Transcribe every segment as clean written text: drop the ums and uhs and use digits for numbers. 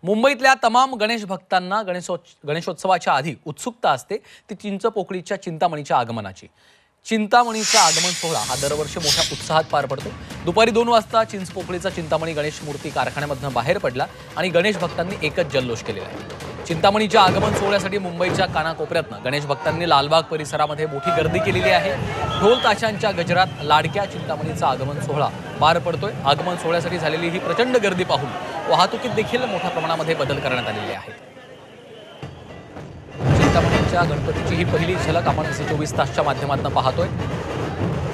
मुंबईतल्या तमाम गणेश भक्तांना गणेशोत्सवाच्या आधी उत्सुकता असते ती चिंचपोकळीच्या चिंतामणीच्या आगमनाची। चिंतामणीचा आगमन सोहळा हा दरवर्षी मोठ्या उत्साहात पार पडतो। दुपारी 2 वाजता चिंचपोकळीचा चिंतामणी गणेश मूर्ती कारखान्यामधून बाहेर पडला आणि गणेश भक्तांनी एकच जल्लोष केलेला आहे। चिंतामणीच्या आगमन सोहळ्यासाठी मुंबईच्या कानाकोपऱ्यातून गणेश भक्तांनी लालबाग परिसरामध्ये मोठी गर्दी केलेली आहे। ढोल ताशांच्या गजरात लाडक्या चिंतामणीचा आगमन सोहळा पार पडतोय। आगमन सोहळ्यासाठी झालेली ही प्रचंड गर्दी पाहून वाहतुकीत देखील मोठ्या प्रमाणामध्ये बदल करण्यात आलेले आहेत। चिंतामणीच्या गणपतीची ही पहिली झलक आपण झी24 तासच्या माध्यमातून पाहतोय।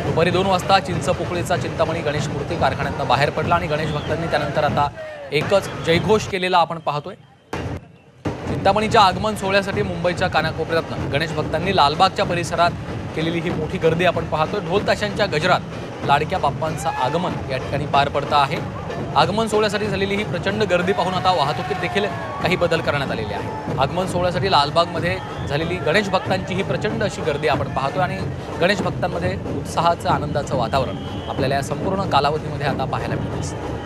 दुपारी 2 वाजता चिंचपोकळीचा चिंतामणी गणेश मूर्ती कारखान्यातून बाहेर पडला आणि गणेश भक्तांनी त्यानंतर आता एकच जयघोष केलेला आपण पाहतोय। चिंतामणीच्या आगमन सोहळ्यासाठी मुंबईच्या कानाकोपऱ्यातून गणेश भक्तांनी लालबागच्या परिसरात केलेली ही मोठी गर्दी आपण पाहतोय। ढोल ताशांच्या गजरात लाडक्या बाप्पांचं आगमन या ठिकाणी पार पडतं आहे। आगमन सोहळ्यासाठी झालेली ही प्रचंड गर्दी पाहून आता वाहतुकीत देखील काही बदल करण्यात आलेले आहे। आगमन सोहळ्यासाठी लालबागमध्ये झालेली गणेश भक्तांची ही प्रचंड अशी गर्दी आपण पाहतोय आणि गणेश भक्तांमध्ये उत्साहाचं आनंदाचं वातावरण आपल्याला या संपूर्ण कालावधीमध्ये आता पाहायला मिळतं।